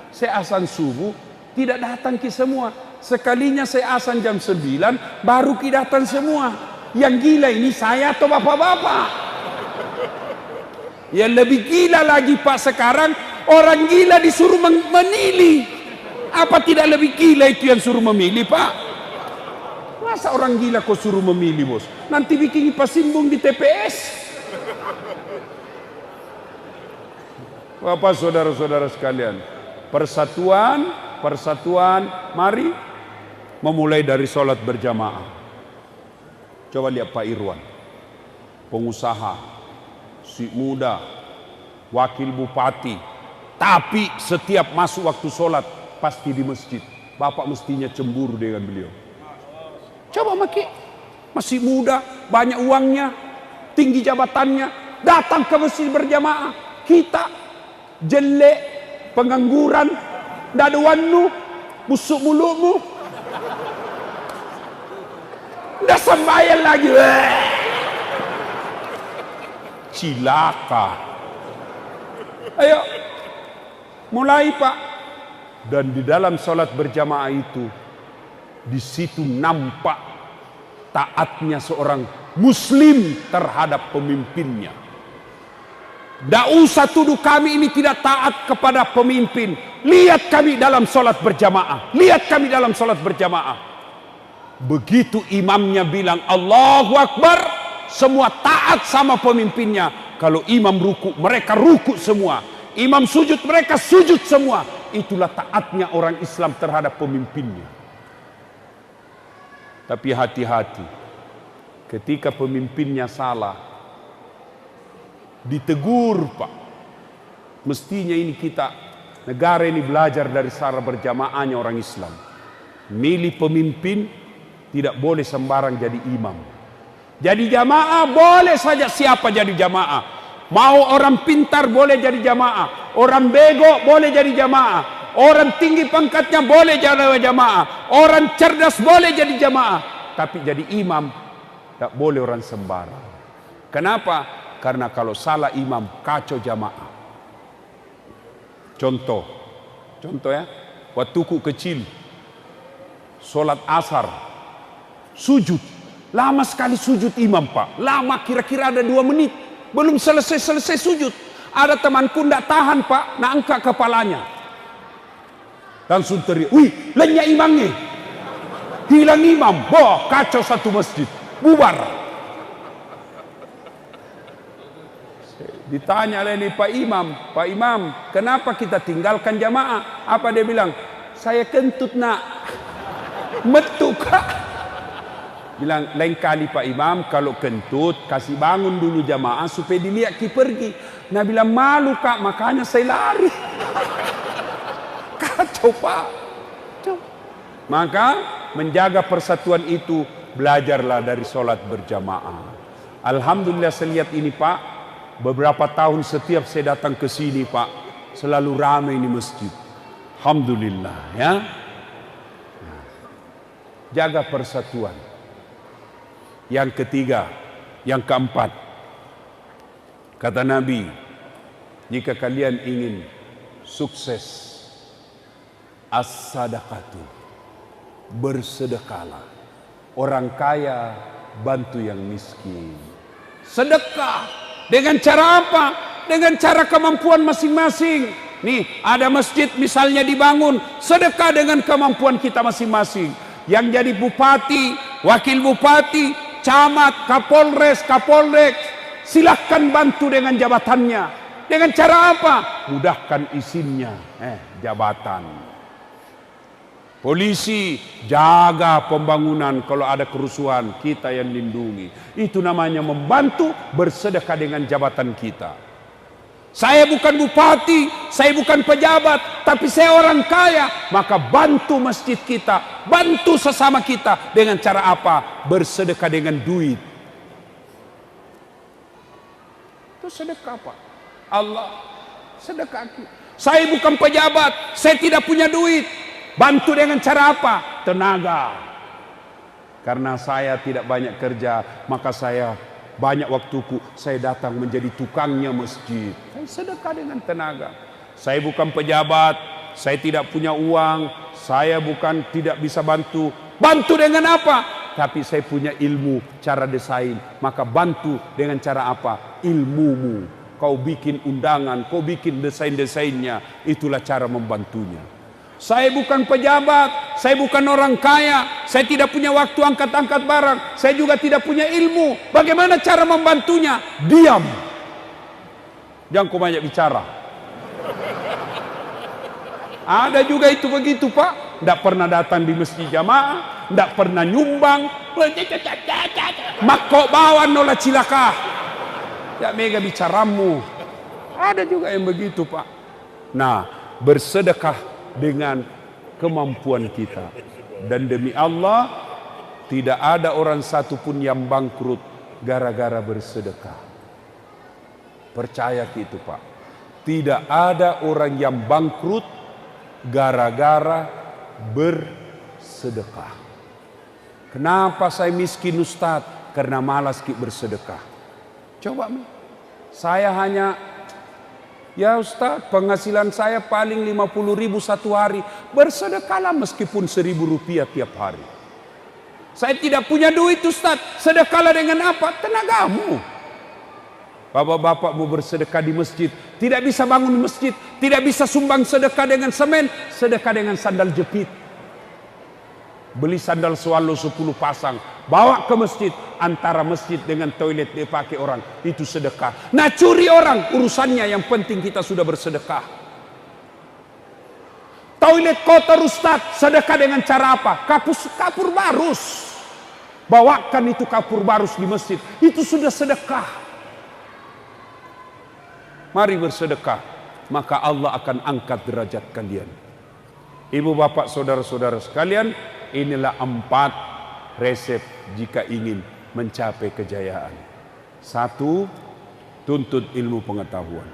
Saya azan subuh, tidak datang ki semua. Sekalinya saya azan jam 9, baru ki datang semua. Yang gila ini saya atau bapak-bapak? Yang lebih gila lagi Pak sekarang, orang gila disuruh memilih. Apa tidak lebih gila itu yang suruh memilih, Pak? Masa orang gila kau suruh memilih, bos? Nanti bikin pasimbung di TPS. Bapak saudara-saudara sekalian, persatuan, mari memulai dari sholat berjamaah. Coba lihat Pak Irwan, pengusaha, si muda, wakil bupati, tapi setiap masuk waktu sholat pasti di masjid. Bapak mestinya cemburu dengan beliau. Coba masih muda, banyak uangnya, tinggi jabatannya, datang ke masjid berjamaah. Kita jelek, pengangguran, ndak ada wanu, busuk mulutmu, ndak sembahyang lagi. Cilaka. Ayo, mulai Pak. Dan di dalam sholat berjamaah itu, di situ nampak taatnya seorang muslim terhadap pemimpinnya. Tidak usah tuduh kami ini tidak taat kepada pemimpin. Lihat kami dalam sholat berjamaah. Lihat kami dalam sholat berjamaah. Begitu imamnya bilang Allahu Akbar, semua taat sama pemimpinnya. Kalau imam ruku, mereka ruku semua. Imam sujud, mereka sujud semua. Itulah taatnya orang Islam terhadap pemimpinnya. Tapi hati-hati, ketika pemimpinnya salah, ditegur Pak. Mestinya ini kita, negara ini belajar dari cara berjamaahnya orang Islam. Milih pemimpin, tidak boleh sembarang jadi imam. Jadi jamaah boleh saja siapa jadi jamaah. Mau orang pintar boleh jadi jamaah. Orang bego boleh jadi jamaah. Orang tinggi pangkatnya boleh jadi jamaah. Orang cerdas boleh jadi jamaah. Tapi jadi imam, tidak boleh orang sembarang. Kenapa? Karena kalau salah imam, kacau jamaah. Contoh ya, waktuku kecil, sholat asar, sujud, lama sekali sujud imam Pak, lama kira-kira ada 2 menit. Belum selesai sujud, ada temanku ndak tahan Pak, nak angkat kepalanya. Langsung teriak, wih, lenyap imamnya. Hilang imam, boh, kacau satu masjid, bubar. Ditanya oleh ini Pak Imam, kenapa kita tinggalkan jamaah? Apa dia bilang? Saya kentut nak. Metu Kak. Bilang, lain kali Pak Imam, kalau kentut, kasih bangun dulu jamaah supaya dilihat ki pergi. Nah bilang, malu Kak, makanya saya lari. Kacau Pak. Maka menjaga persatuan itu, belajarlah dari sholat berjamaah. Alhamdulillah saya lihat ini Pak, beberapa tahun setiap saya datang ke sini Pak, selalu ramai ini masjid. Alhamdulillah ya. Jaga persatuan. Yang ketiga, yang keempat, kata Nabi, jika kalian ingin sukses, as-sadaqatu, bersedekahlah. Orang kaya bantu yang miskin. Sedekah dengan cara apa? Dengan cara kemampuan masing-masing. Nih, ada masjid misalnya dibangun, sedekah dengan kemampuan kita masing-masing. Yang jadi bupati, wakil bupati, camat, kapolres, kapolrek, silahkan bantu dengan jabatannya. Dengan cara apa? Mudahkan izinnya, jabatan. Polisi jaga pembangunan, kalau ada kerusuhan kita yang lindungi. Itu namanya membantu, bersedekah dengan jabatan kita. Saya bukan bupati, saya bukan pejabat, tapi saya orang kaya, maka bantu masjid kita, bantu sesama kita dengan cara apa? Bersedekah dengan duit. Itu sedekah Pak. Allah sedekah. Saya bukan pejabat, saya tidak punya duit. Bantu dengan cara apa? Tenaga. Karena saya tidak banyak kerja, maka saya banyak waktuku, saya datang menjadi tukangnya masjid. Saya sedekah dengan tenaga. Saya bukan pejabat, saya tidak punya uang, saya bukan tidak bisa bantu. Bantu dengan apa? Tapi saya punya ilmu, cara desain. Maka bantu dengan cara apa? Ilmumu. Kau bikin undangan, kau bikin desain-desainnya. Itulah cara membantunya. Saya bukan pejabat, saya bukan orang kaya, saya tidak punya waktu angkat-angkat barang, saya juga tidak punya ilmu. Bagaimana cara membantunya? Diam. Jangan kau banyak bicara. Ada juga itu begitu Pak, tidak pernah datang di masjid jamaah, tidak pernah nyumbang. Makok bawa nolah cilaka. Ya mega bicaramu. Ada juga yang begitu Pak. Nah, bersedekah dengan kemampuan kita. Dan demi Allah, tidak ada orang satupun yang bangkrut gara-gara bersedekah. Percaya itu Pak. Tidak ada orang yang bangkrut gara-gara bersedekah. Kenapa saya miskin Ustaz? Karena malas bersedekah. Coba saya hanya, ya Ustaz, penghasilan saya paling 50.000 satu hari. Bersedekahlah meskipun 1.000 rupiah tiap hari. Saya tidak punya duit Ustaz. Sedekahlah dengan apa? Tenagamu. Bapak-bapak mau bersedekah di masjid, tidak bisa bangun masjid, tidak bisa sumbang sedekah dengan semen, sedekah dengan sandal jepit. Beli sandal swallow 10 pasang, bawa ke masjid. Antara masjid dengan toilet dipakai orang, itu sedekah. Nah, curi orang urusannya, yang penting kita sudah bersedekah. Toilet kotor Ustaz, sedekah dengan cara apa? Kapur barus. Bawakan itu kapur barus di masjid, itu sudah sedekah. Mari bersedekah, maka Allah akan angkat derajat kalian. Ibu bapak saudara-saudara sekalian, inilah 4 resep jika ingin mencapai kejayaan. 1, tuntut ilmu pengetahuan.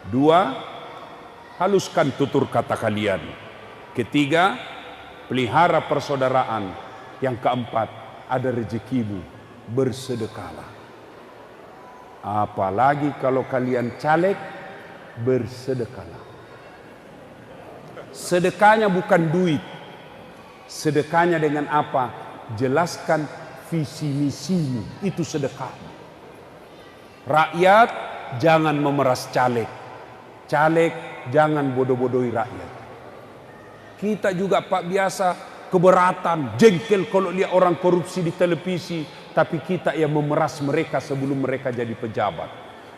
2, haluskan tutur kata kalian. 3, pelihara persaudaraan. Yang 4, ada rezekimu, bersedekahlah. Apalagi kalau kalian caleg, bersedekahlah. Sedekahnya bukan duit. Sedekahnya dengan apa? Jelaskan visi misimu, itu sedekah. Rakyat jangan memeras caleg. Caleg jangan bodoh-bodohi rakyat. Kita juga Pak biasa keberatan, jengkel kalau lihat orang korupsi di televisi, tapi kita yang memeras mereka sebelum mereka jadi pejabat.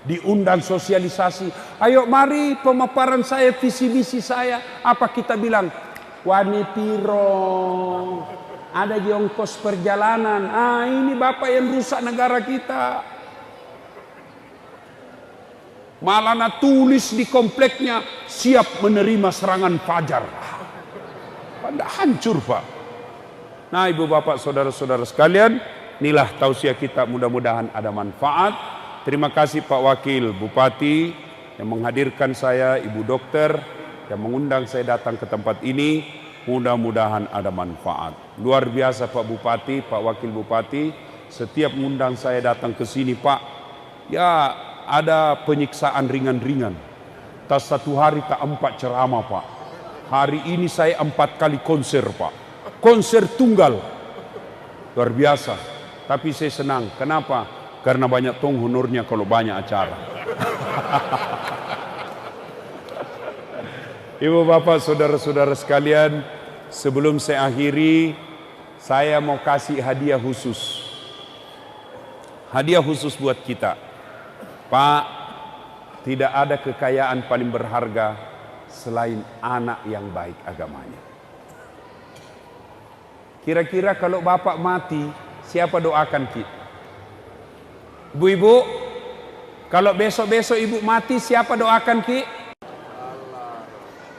Diundang sosialisasi, ayo mari pemaparan saya, visi misi saya. Apa kita bilang? Wani piro, ada di ongkos perjalanan. Ini bapak yang rusak negara kita. Malah tulis di kompleknya, siap menerima serangan fajar. Pada hancur Pak. Nah ibu bapak saudara-saudara sekalian, inilah tausiah kita, mudah-mudahan ada manfaat. Terima kasih Pak Wakil Bupati yang menghadirkan saya, Ibu Dokter yang mengundang saya datang ke tempat ini. Mudah-mudahan ada manfaat. Luar biasa Pak Bupati, Pak Wakil Bupati, setiap mengundang saya datang ke sini Pak, ya ada penyiksaan ringan-ringan. Tas satu hari tak 4 ceramah Pak. Hari ini saya 4 kali konser Pak. Konser tunggal. Luar biasa. Tapi saya senang. Kenapa? Karena banyak tong honornya kalau banyak acara. Ibu bapak saudara-saudara sekalian, sebelum saya akhiri, saya mau kasih hadiah khusus. Hadiah khusus buat kita. Pak, tidak ada kekayaan paling berharga selain anak yang baik agamanya. Kira-kira kalau bapak mati, siapa doakan kita? Ibu-ibu, kalau besok-besok ibu mati, siapa doakan ki?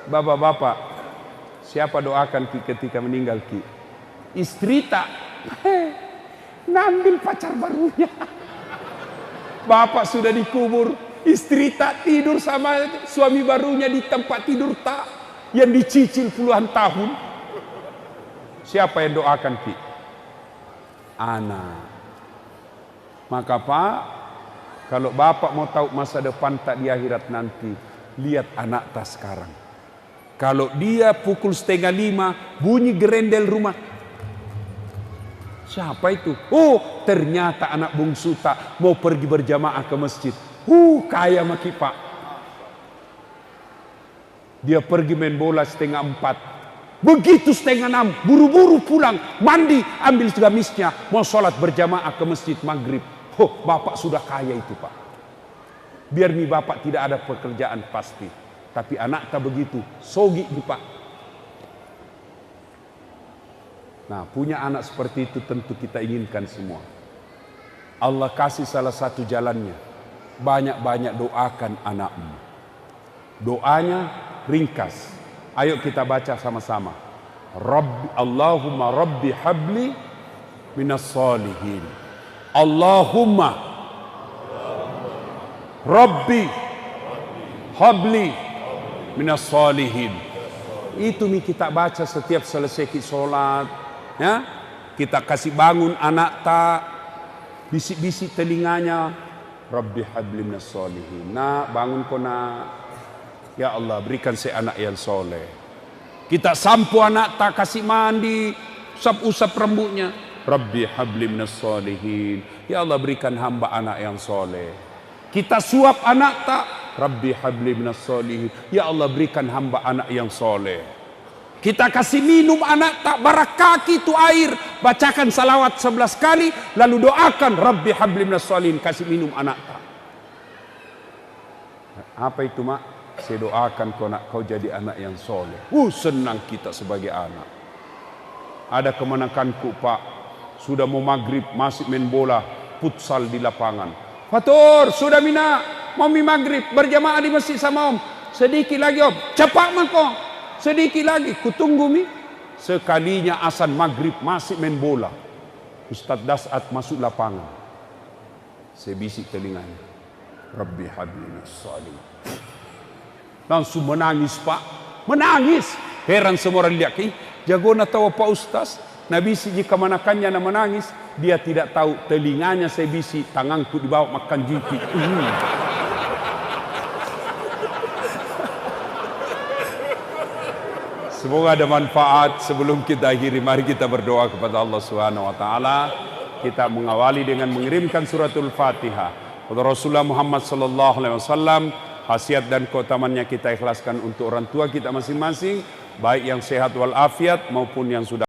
Bapak-bapak, siapa doakan ki ketika meninggal ki? Istri tak? Ngambil pacar barunya. Bapak sudah dikubur, istri tak tidur sama suami barunya di tempat tidur tak, yang dicicil puluhan tahun. Siapa yang doakan ki? Anak. Maka Pak, kalau bapak mau tahu masa depan tak di akhirat nanti, lihat anak tak sekarang. Kalau dia pukul 4:30 bunyi gerendel rumah, siapa itu? Oh, ternyata anak bungsu tak mau pergi berjamaah ke masjid. Kaya maki Pak. Dia pergi main bola 3:30. Begitu 5:30, buru-buru pulang, mandi, ambil gamisnya, mau sholat berjamaah ke masjid maghrib. Bapak sudah kaya itu Pak. Biar mi bapak tidak ada pekerjaan pasti. Tapi anak tak begitu, sogi nih Pak. Nah, punya anak seperti itu tentu kita inginkan semua. Allah kasih salah satu jalannya. Banyak-banyak doakan anakmu. Doanya ringkas. Ayo kita baca sama-sama. Allahumma Rabbi habli minas salihin. Allahumma Rabbi habli minas salihin. Itu nih kita baca setiap selesai kita sholat, ya. Kita kasih bangun anak tak, bisik-bisik telinganya, Rabbi habli minas salihin. Nak, bangun kau nak. Ya Allah, berikan saya anak yang soleh. Kita sampo anak tak, kasih mandi, usap-usap rambutnya, Rabbi habli minas salihin. Ya Allah, berikan hamba anak yang soleh. Kita suap anak tak, Rabbi habli minas salihin. Ya Allah, berikan hamba anak yang soleh. Kita kasih minum anak tak, barak kaki itu air, bacakan salawat 11 kali, lalu doakan Rabbi habli minas salihin, kasih minum anak tak. Apa itu mak? Saya doakan kau jadi anak yang soleh. Senang kita sebagai anak. Ada kemenakanku Pak, sudah mau maghrib masih main bola futsal di lapangan. Fatur, sudah mina, mau maghrib berjamaah di masjid sama om. Sedikit lagi om, cepat mako. Sedikit lagi, kutunggu mi. Sekalinya azan maghrib masih main bola. Ustadz Dasat masuk lapangan. Saya bisik telinganya, Rabbi habli minas salihin. Langsung menangis Pak, menangis. Heran semua orang lihat, jago na tahu Pak Ustaz. Nabi si jika manakannya na menangis, dia tidak tahu telinganya saya bisi, tanganku dibawa makan jiki. Semoga ada manfaat. Sebelum kita akhiri, mari kita berdoa kepada Allah Subhanahu wa taala. Kita mengawali dengan mengirimkan suratul Fatihah. Kata Rasulullah Muhammad sallallahu alaihi wasallam, khasiat dan keutamannya kita ikhlaskan untuk orang tua kita masing-masing, baik yang sehat walafiat maupun yang sudah